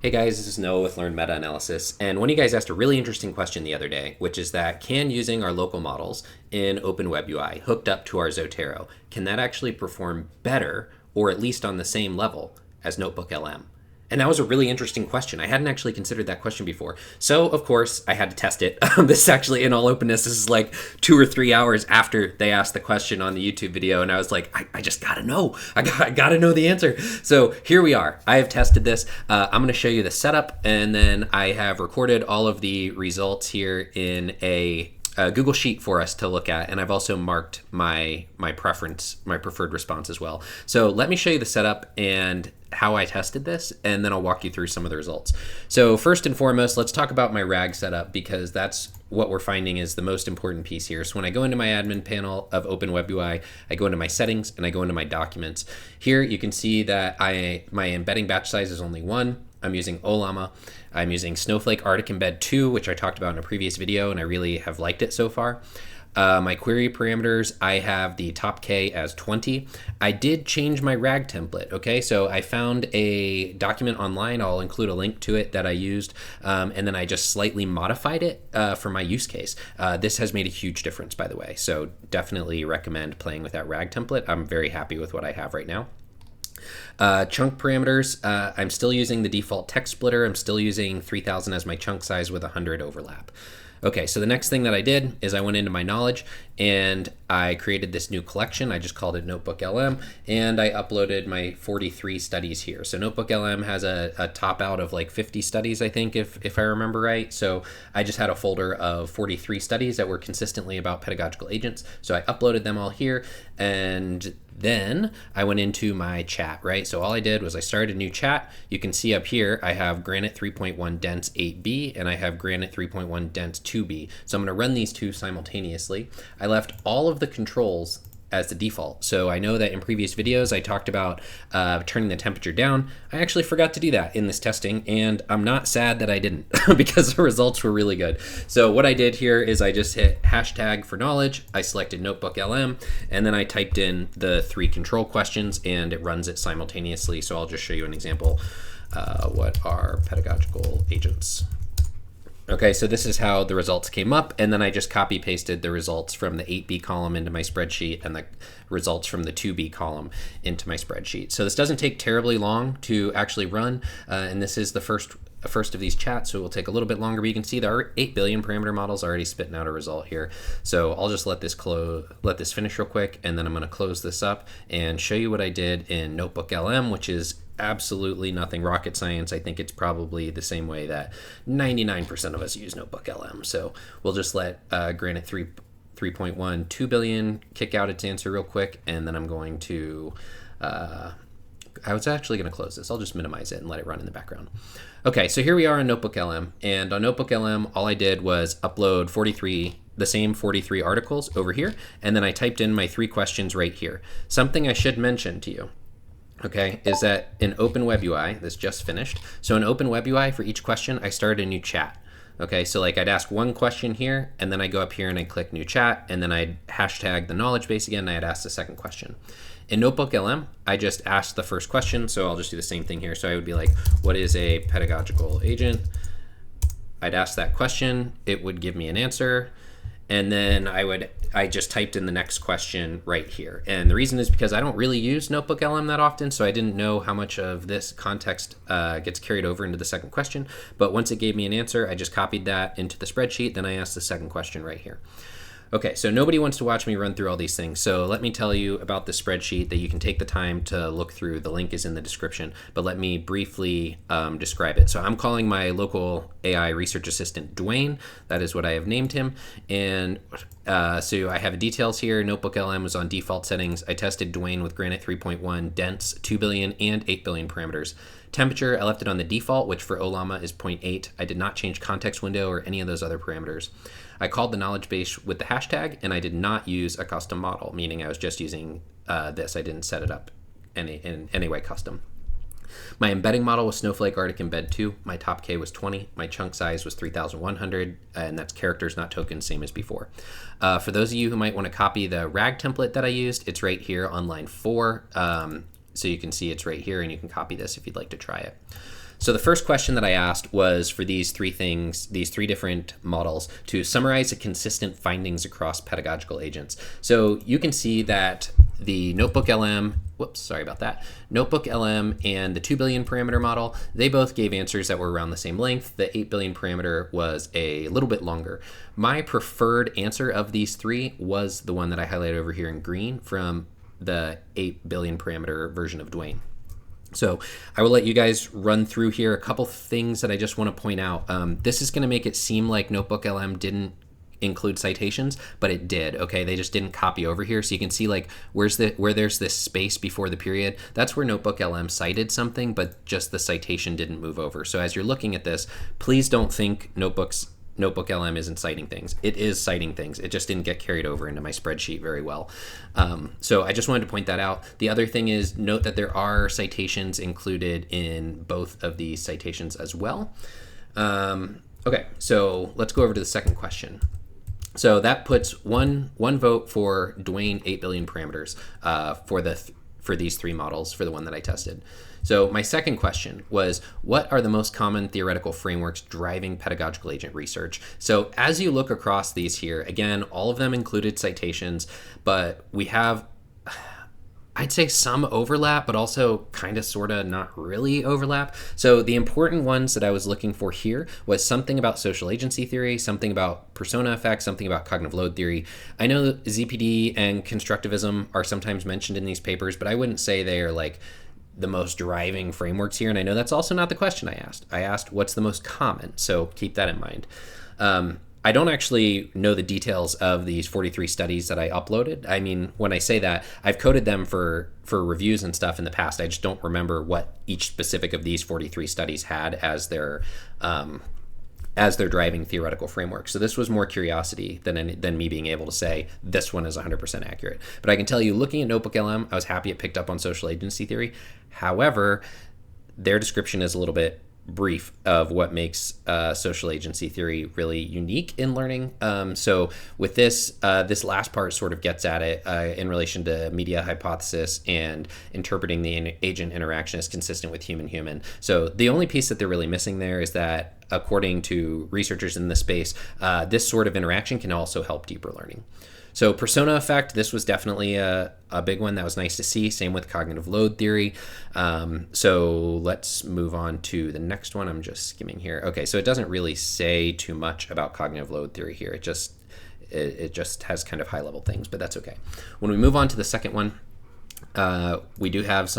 Hey guys, this is Noah with Learn Meta Analysis, and one of you guys asked a really interesting question the other day, which is that can using our local models in Open WebUI hooked up to our Zotero, can that actually perform better or at least on the same level as NotebookLM? And that was a really interesting question. I hadn't actually considered that question before. So, of course, I had to test it. This is actually, in all openness, this is like 2 or 3 hours after they asked the question on the YouTube video. And I was like, I just gotta know. I gotta know the answer. So here we are. I have tested this. I'm gonna show you the setup. And then I have recorded all of the results here in a Google Sheet for us to look at, and I've also marked my preferred response as well. So let me show you the setup and how I tested this, and then I'll walk you through some of the results. So first and foremost, let's talk about my RAG setup, because that's what we're finding is the most important piece here. So when I go into my admin panel of Open WebUI, I go into my settings and I go into my documents. Here you can see that my embedding batch size is only 1. I'm using Ollama. I'm using Snowflake Arctic Embed 2, which I talked about in a previous video, and I really have liked it so far. My query parameters, I have the top K as 20. I did change my RAG template, okay? So I found a document online, I'll include a link to it that I used, and then I just slightly modified it for my use case. This has made a huge difference, by the way, so definitely recommend playing with that RAG template. I'm very happy with what I have right now. Chunk parameters, I'm still using the default text splitter. I'm still using 3000 as my chunk size with 100 overlap. Okay, so the next thing that I did is I went into my knowledge and I created this new collection. I just called it NotebookLM, and I uploaded my 43 studies here. So NotebookLM has a top out of like 50 studies, I think, if I remember right. So I just had a folder of 43 studies that were consistently about pedagogical agents. So I uploaded them all here, and then I went into my chat, right? So all I did was I started a new chat. You can see up here, I have Granite 3.1 Dense 8B and I have Granite 3.1 Dense 2B. So I'm gonna run these two simultaneously. I left all of the controls as the default. So I know that in previous videos I talked about turning the temperature down. I actually forgot to do that in this testing, and I'm not sad that I didn't because the results were really good. So what I did here is I just hit hashtag for knowledge, I selected NotebookLM, and then I typed in the 3 control questions and it runs it simultaneously. So I'll just show you an example. What are pedagogical agents? Okay, so this is how the results came up, and then I just copy pasted the results from the 8B column into my spreadsheet and the results from the 2B column into my spreadsheet. So this doesn't take terribly long to actually run, and this is the first of these chats, so it will take a little bit longer, but you can see there are 8 billion parameter models already spitting out a result here. So I'll just let this finish real quick, and then I'm gonna close this up and show you what I did in NotebookLM, which is absolutely nothing rocket science. I think it's probably the same way that 99% of us use NotebookLM. So we'll just let Granite 3.1 2 billion kick out its answer real quick, and then I'm going to I was actually going to close this. I'll just minimize it and let it run in the background. Okay, so here we are on NotebookLM, and on NotebookLM all I did was upload the same 43 articles over here, and then I typed in my 3 questions right here. Something I should mention to you, okay, is that in Open WebUI, this just finished, so in Open WebUI for each question I started a new chat. Okay, so like I'd ask one question here, and then I go up here and I click new chat, and then I'd hashtag the knowledge base again, and I'd ask the second question. In NotebookLM, I just asked the first question, so I'll just do the same thing here. So I would be like, what is a pedagogical agent? I'd ask that question, it would give me an answer, and then I just typed in the next question right here. And the reason is because I don't really use NotebookLM that often, so I didn't know how much of this context gets carried over into the second question. But once it gave me an answer, I just copied that into the spreadsheet, then I asked the second question right here. Okay, so nobody wants to watch me run through all these things, so let me tell you about the spreadsheet that you can take the time to look through. The link is in the description, but let me briefly describe it. So I'm calling my local AI research assistant Dwayne. That is what I have named him. And so I have details here. NotebookLM was on default settings. I tested Dwayne with Granite 3.1 dense, 2 billion, and 8 billion parameters. Temperature, I left it on the default, which for Ollama is 0.8. I did not change context window or any of those other parameters. I called the knowledge base with the hashtag, and I did not use a custom model, meaning I was just using this. I didn't set it up in any way custom. My embedding model was Snowflake Arctic Embed 2. My top K was 20. My chunk size was 3,100, and that's characters, not tokens, same as before. For those of you who might want to copy the RAG template that I used, it's right here on line 4. So you can see it's right here, and you can copy this if you'd like to try it. So the first question that I asked was for these three things, these three different models, to summarize the consistent findings across pedagogical agents. So you can see that the NotebookLM, NotebookLM and the 2 billion parameter model, they both gave answers that were around the same length. The 8 billion parameter was a little bit longer. My preferred answer of these three was the one that I highlighted over here in green from the 8 billion parameter version of Dwayne. So I will let you guys run through here a couple things that I just want to point out. This is going to make it seem like NotebookLM didn't include citations, but it did. Okay, they just didn't copy over here. So you can see like where there's this space before the period, that's where NotebookLM cited something, but just the citation didn't move over. So as you're looking at this, please don't think NotebookLM isn't citing things. It is citing things. It just didn't get carried over into my spreadsheet very well. So I just wanted to point that out. The other thing is note that there are citations included in both of these citations as well. Okay, so let's go over to the second question. So that puts one vote for Dwayne 8 billion parameters for these three models for the one that I tested. So my second question was, what are the most common theoretical frameworks driving pedagogical agent research? So as you look across these here, again, all of them included citations, but we have, I'd say, some overlap, but also kind of sort of not really overlap. So the important ones that I was looking for here was something about social agency theory, something about persona effects, something about cognitive load theory. I know ZPD and constructivism are sometimes mentioned in these papers, but I wouldn't say they are like the most driving frameworks here. And I know that's also not the question I asked. I asked what's the most common, so keep that in mind. I don't actually know the details of these 43 studies that I uploaded. I mean, when I say that, I've coded them for reviews and stuff in the past. I just don't remember what each specific of these 43 studies had as their driving theoretical framework. So this was more curiosity than me being able to say this one is 100% accurate. But I can tell you, looking at NotebookLM, I was happy it picked up on social agency theory. However, their description is a little bit brief of what makes social agency theory really unique in learning. So with this last part sort of gets at it in relation to media hypothesis and interpreting the agent interaction as consistent with human-human. So the only piece that they're really missing there is that, according to researchers in this space, this sort of interaction can also help deeper learning. So persona effect, this was definitely a big one that was nice to see. Same with cognitive load theory. So let's move on to the next one. I'm just skimming here. Okay, so it doesn't really say too much about cognitive load theory here. It just has kind of high level things, but that's okay. When we move on to the second one, we do have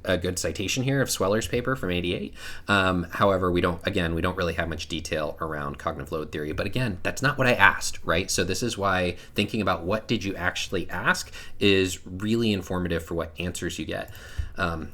a good citation here of Sweller's paper from '88. However, we don't really have much detail around cognitive load theory. But again, that's not what I asked, right? So this is why thinking about what did you actually ask is really informative for what answers you get.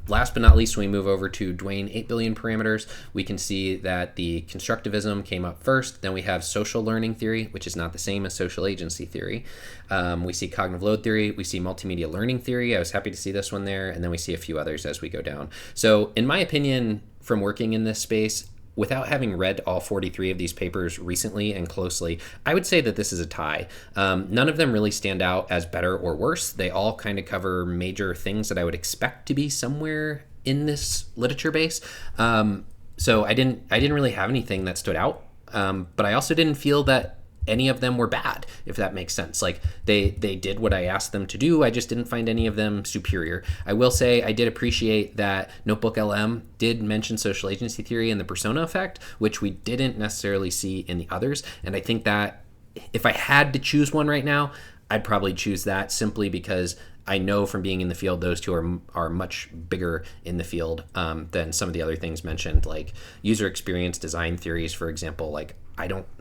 Last but not least, when we move over to Dwayne 8 billion parameters, we can see that the constructivism came up first. Then we have social learning theory, which is not the same as social agency theory. We see cognitive load theory. We see multimedia learning theory. I was happy to see this one there. And then we see a few others as we go down. So in my opinion, from working in this space, without having read all 43 of these papers recently and closely, I would say that this is a tie. None of them really stand out as better or worse. They all kind of cover major things that I would expect to be somewhere in this literature base. So I didn't really have anything that stood out, but I also didn't feel that any of them were bad, if that makes sense. Like they did what I asked them to do. I just didn't find any of them superior. I will say I did appreciate that NotebookLM did mention social agency theory and the persona effect, which we didn't necessarily see in the others. And I think that if I had to choose one right now, I'd probably choose that, simply because I know from being in the field, those two are much bigger in the field than some of the other things mentioned, like user experience design theories, for example. Like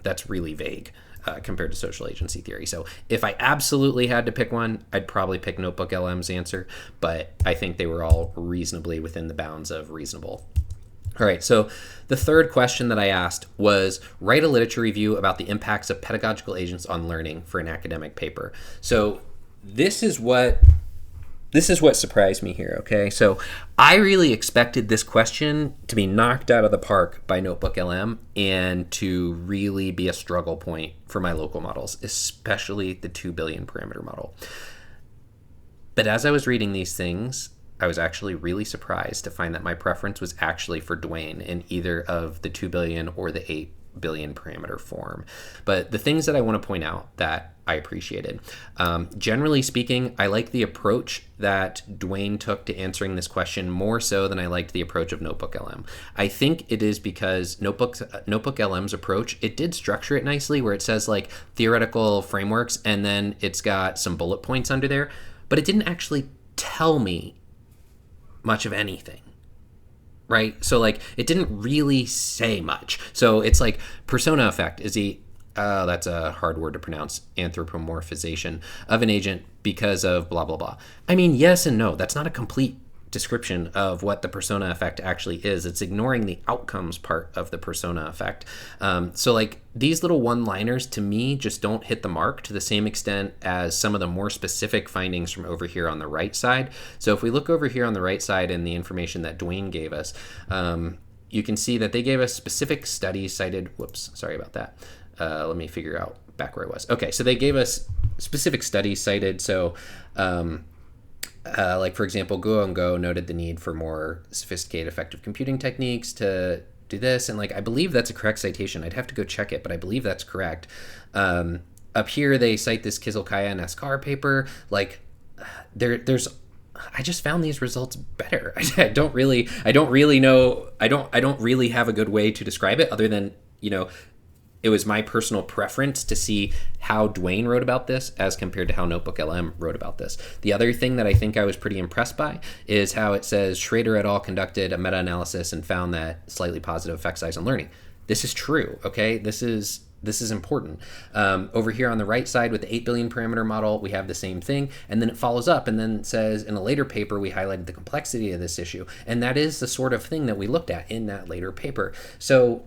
that's really vague compared to social agency theory. So if I absolutely had to pick one, I'd probably pick NotebookLM's answer, but I think they were all reasonably within the bounds of reasonable. All right, so the third question that I asked was, write a literature review about the impacts of pedagogical agents on learning for an academic paper. So this is what surprised me here, okay? So I really expected this question to be knocked out of the park by NotebookLM and to really be a struggle point for my local models, especially the 2 billion parameter model. But as I was reading these things, I was actually really surprised to find that my preference was actually for Dwayne in either of the 2 billion or the 8 billion parameter form. But the things that I want to point out that I appreciated. Generally speaking, I like the approach that Dwayne took to answering this question more so than I liked the approach of NotebookLM. I think it is because NotebookLM's approach, it did structure it nicely where it says like theoretical frameworks and then it's got some bullet points under there, but it didn't actually tell me much of anything. Right? So like it didn't really say much. So it's like persona effect is that's a hard word to pronounce, anthropomorphization of an agent because of blah, blah, blah. I mean, yes and no. That's not a complete description of what the persona effect actually is. It's ignoring the outcomes part of the persona effect. So like these little one-liners to me just don't hit the mark to the same extent as some of the more specific findings from over here on the right side. So if we look over here on the right side in the information that Dwayne gave us, you can see that they gave us specific studies cited. Whoops, sorry about that. Let me figure out back where I was. Okay, so they gave us specific studies cited. So like for example, Go noted the need for more sophisticated effective computing techniques to do this. And like, I believe that's a correct citation. I'd have to go check it, but I believe that's correct. Up here, they cite this Kizilkaya and Askar paper. Like I just found these results better. I don't really know. I don't really have a good way to describe it other than, it was my personal preference to see how Dwayne wrote about this as compared to how NotebookLM wrote about this. The other thing that I think I was pretty impressed by is how it says Schrader et al. Conducted a meta-analysis and found that slightly positive effect size on learning. This is true, okay? This is important. Over here on the right side with the 8 billion parameter model, we have the same thing. And then it follows up and then says in a later paper, we highlighted the complexity of this issue. And that is the sort of thing that we looked at in that later paper. So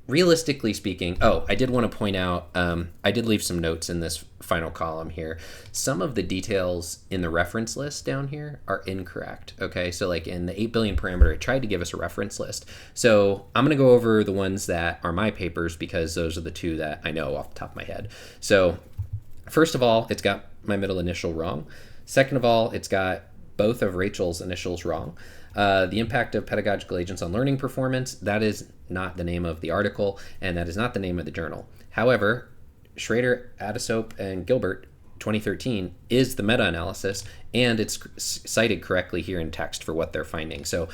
realistically speaking, I did want to point out, I did leave some notes in this final column here. Some of the details in the reference list down here are incorrect, okay? So like in the 8 billion parameter, it tried to give us a reference list. So I'm going to go over the ones that are my papers because those are the two that I know off the top of my head. So first of all, it's got my middle initial wrong. Second of all, it's got both of Rachel's initials wrong. The impact of pedagogical agents on learning performance, that is not the name of the article, and that is not the name of the journal. However, Schrader, Adisop, and Gilbert, 2013, is the meta-analysis, and it's cited correctly here in text for what they're finding. So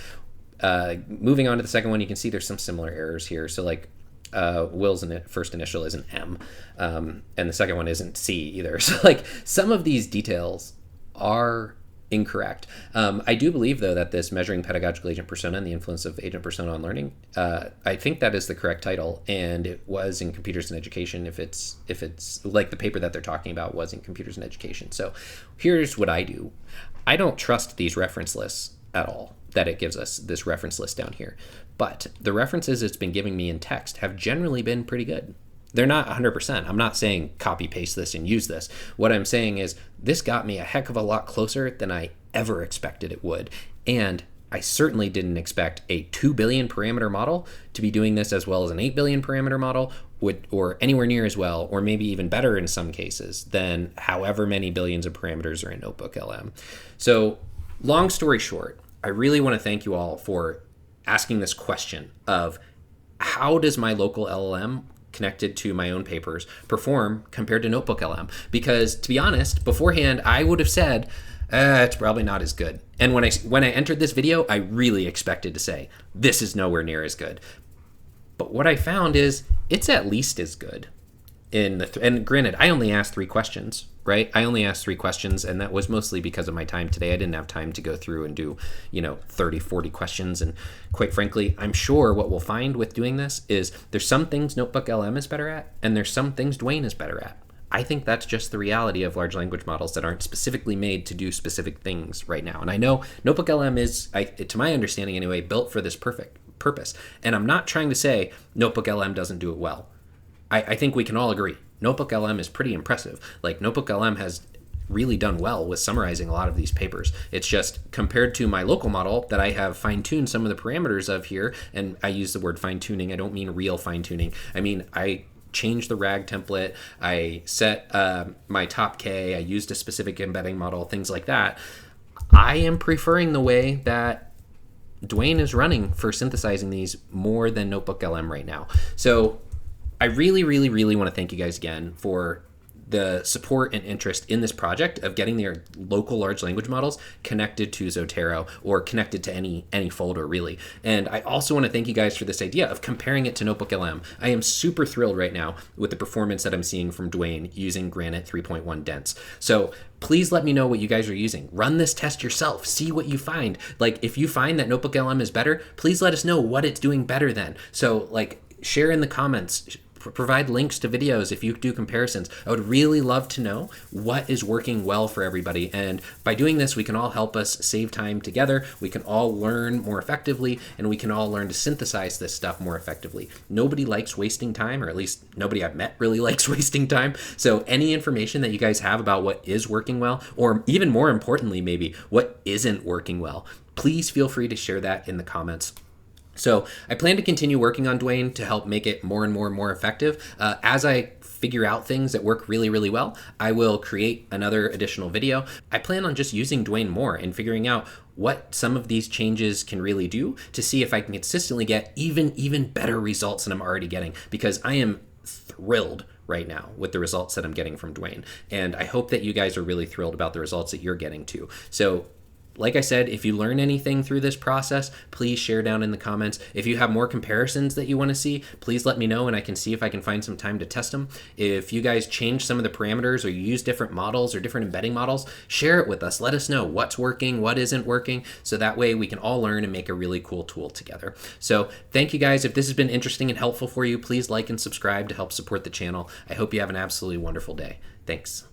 moving on to the second one, you can see there's some similar errors here. So like Will's first initial isn't M, and the second one isn't C either. So like some of these details are incorrect. I do believe, though, that this measuring pedagogical agent persona and the influence of agent persona on learning, I think that is the correct title, and it was in Computers in Education if it's like the paper that they're talking about was in Computers in Education. So here's what I do. I don't trust these reference lists at all, that it gives us this reference list down here. But the references it's been giving me in text have generally been pretty good. They're not 100%. I'm not saying copy paste this and use this. What I'm saying is this got me a heck of a lot closer than I ever expected it would. And I certainly didn't expect a 2 billion parameter model to be doing this as well as an 8 billion parameter model or anywhere near as well, or maybe even better in some cases than however many billions of parameters are in NotebookLM. So long story short, I really want to thank you all for asking this question of how does my local LLM connected to my own papers perform compared to NotebookLM? Because to be honest, beforehand, I would have said, it's probably not as good. And when I entered this video, I really expected to say, this is nowhere near as good. But what I found is it's at least as good. And granted, I only asked 3 questions, right? I only asked 3 questions, and that was mostly because of my time today. I didn't have time to go through and do, 30, 40 questions. And quite frankly, I'm sure what we'll find with doing this is there's some things NotebookLM is better at, and there's some things Dwayne is better at. I think that's just the reality of large language models that aren't specifically made to do specific things right now. And I know NotebookLM is, to my understanding anyway, built for this perfect purpose. And I'm not trying to say NotebookLM doesn't do it well. I think we can all agree. NotebookLM is pretty impressive. Like NotebookLM has really done well with summarizing a lot of these papers. It's just compared to my local model that I have fine-tuned some of the parameters of here, and I use the word fine-tuning. I don't mean real fine-tuning. I mean, I changed the RAG template. I set my top K. I used a specific embedding model, things like that. I am preferring the way that Dwayne is running for synthesizing these more than NotebookLM right now. So I really, really, really want to thank you guys again for the support and interest in this project of getting their local large language models connected to Zotero or connected to any folder, really. And I also want to thank you guys for this idea of comparing it to NotebookLM. I am super thrilled right now with the performance that I'm seeing from Dwayne using Granite 3.1 Dense. So please let me know what you guys are using. Run this test yourself. See what you find. Like, if you find that NotebookLM is better, please let us know what it's doing better than. So, like, share in the comments. Provide links to videos if you do comparisons. I would really love to know what is working well for everybody. And by doing this, we can all help us save time together. We can all learn more effectively, and we can all learn to synthesize this stuff more effectively. Nobody likes wasting time, or at least nobody I've met really likes wasting time. So any information that you guys have about what is working well, or even more importantly, maybe what isn't working well, please feel free to share that in the comments. So I plan to continue working on Dwayne to help make it more and more and more effective. As I figure out things that work really, really well, I will create another additional video. I plan on just using Dwayne more and figuring out what some of these changes can really do to see if I can consistently get even better results than I'm already getting, because I am thrilled right now with the results that I'm getting from Dwayne. And I hope that you guys are really thrilled about the results that you're getting too. So like I said, if you learn anything through this process, please share down in the comments. If you have more comparisons that you want to see, please let me know and I can see if I can find some time to test them. If you guys change some of the parameters or you use different models or different embedding models, share it with us. Let us know what's working, what isn't working, so that way we can all learn and make a really cool tool together. So thank you guys. If this has been interesting and helpful for you, please like and subscribe to help support the channel. I hope you have an absolutely wonderful day. Thanks.